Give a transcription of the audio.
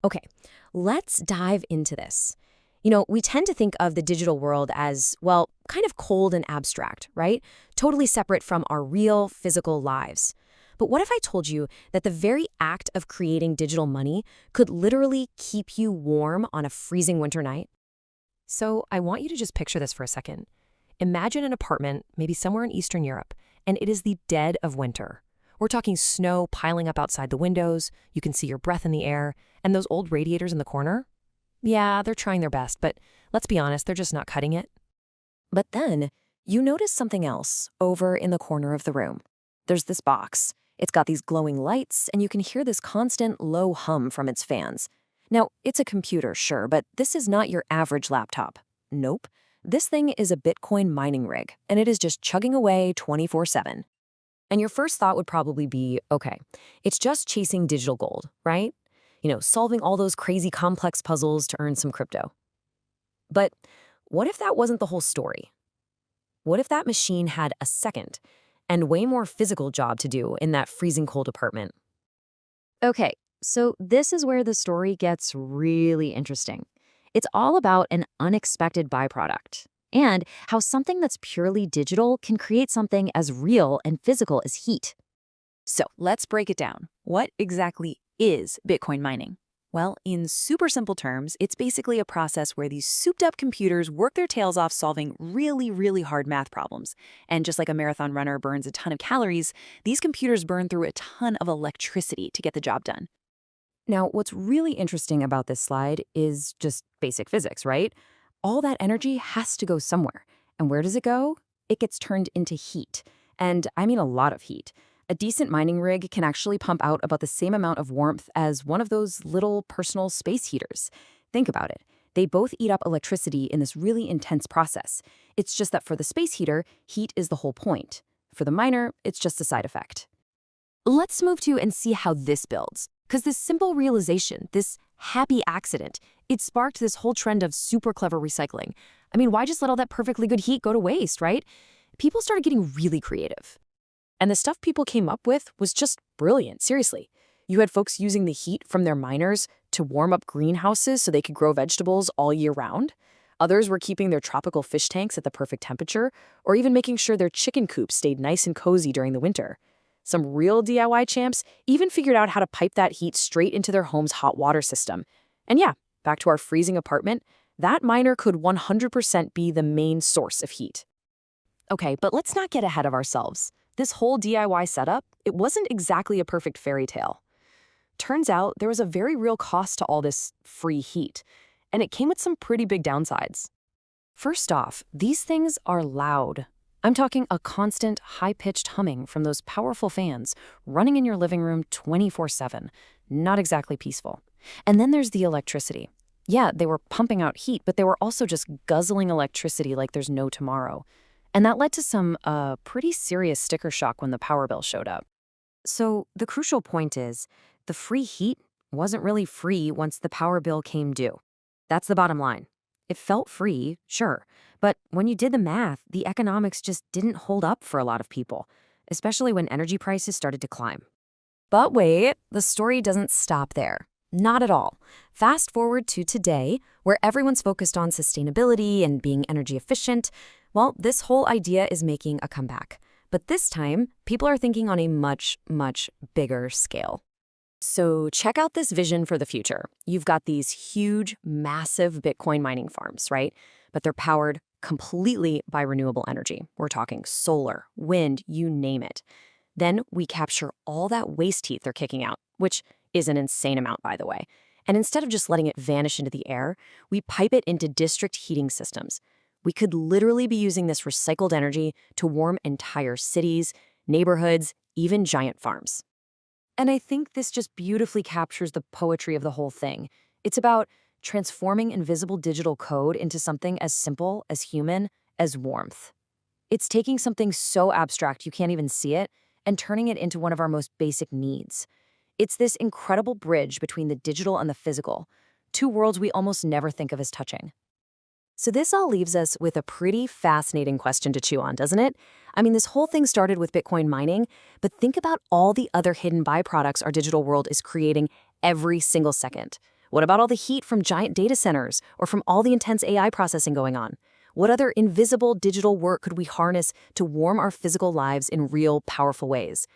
Okay, let's dive into this. We tend to think of the digital world as, well, kind of cold and abstract, right? Totally separate from our real physical lives. But what if I told you that the very act of creating digital money could literally keep you warm on a freezing winter night? So I want you to just picture this for a second. Imagine an apartment, maybe somewhere in Eastern Europe, and it is the dead of winter. We're talking snow piling up outside the windows, you can see your breath in the air, and those old radiators in the corner? Yeah, they're trying their best, but let's be honest, they're just not cutting it. But then, you notice something else over in the corner of the room. There's this box. It's got these glowing lights, and you can hear this constant low hum from its fans. Now, it's a computer, sure, but this is not your average laptop. Nope. This thing is a Bitcoin mining rig, and it is just chugging away 24/7. And your first thought would probably be, okay, it's just chasing digital gold, right? Solving all those crazy complex puzzles to earn some crypto. But what if that wasn't the whole story? What if that machine had a second and way more physical job to do in that freezing cold apartment? Okay, so this is where the story gets really interesting. It's all about an unexpected byproduct and how something that's purely digital can create something as real and physical as heat. So let's break it down. What exactly is Bitcoin mining? Well, in super simple terms, it's basically a process where these souped up computers work their tails off solving really, really hard math problems. And just like a marathon runner burns a ton of calories, these computers burn through a ton of electricity to get the job done. Now, what's really interesting about this slide is just basic physics, right? All that energy has to go somewhere. And where does it go? It gets turned into heat. And I mean a lot of heat. A decent mining rig can actually pump out about the same amount of warmth as one of those little personal space heaters. Think about it. They both eat up electricity in this really intense process. It's just that for the space heater, heat is the whole point. For the miner, it's just a side effect. Let's move to and see how this builds. Because this simple realization, this happy accident, it sparked this whole trend of super clever recycling. I mean, why just let all that perfectly good heat go to waste, right? People started getting really creative. And the stuff people came up with was just brilliant, seriously. You had folks using the heat from their miners to warm up greenhouses so they could grow vegetables all year round. Others were keeping their tropical fish tanks at the perfect temperature, or even making sure their chicken coops stayed nice and cozy during the winter. Some real DIY champs even figured out how to pipe that heat straight into their home's hot water system. And yeah, back to our freezing apartment, that miner could 100% be the main source of heat. Okay, but let's not get ahead of ourselves. This whole DIY setup, it wasn't exactly a perfect fairy tale. Turns out there was a very real cost to all this free heat, and it came with some pretty big downsides. First off, these things are loud. I'm talking a constant, high-pitched humming from those powerful fans running in your living room 24/7. Not exactly peaceful. And then there's the electricity. Yeah, they were pumping out heat, but they were also just guzzling electricity like there's no tomorrow. And that led to some pretty serious sticker shock when the power bill showed up. So the crucial point is, the free heat wasn't really free once the power bill came due. That's the bottom line. It felt free, sure, but when you did the math, the economics just didn't hold up for a lot of people, especially when energy prices started to climb. But wait, the story doesn't stop there. Not at all. Fast forward to today, where everyone's focused on sustainability and being energy efficient. Well, this whole idea is making a comeback. But this time, people are thinking on a much, much bigger scale. So check out this vision for the future. You've got these huge, massive Bitcoin mining farms, right? But they're powered completely by renewable energy. We're talking solar, wind, you name it. Then we capture all that waste heat they're kicking out, which is an insane amount, by the way. And instead of just letting it vanish into the air, we pipe it into district heating systems. We could literally be using this recycled energy to warm entire cities, neighborhoods, even giant farms. And I think this just beautifully captures the poetry of the whole thing. It's about transforming invisible digital code into something as simple, as human, as warmth. It's taking something so abstract you can't even see it and turning it into one of our most basic needs. It's this incredible bridge between the digital and the physical, two worlds we almost never think of as touching. So this all leaves us with a pretty fascinating question to chew on, doesn't it? I mean, this whole thing started with Bitcoin mining, but think about all the other hidden byproducts our digital world is creating every single second. What about all the heat from giant data centers or from all the intense AI processing going on? What other invisible digital work could we harness to warm our physical lives in real, powerful ways?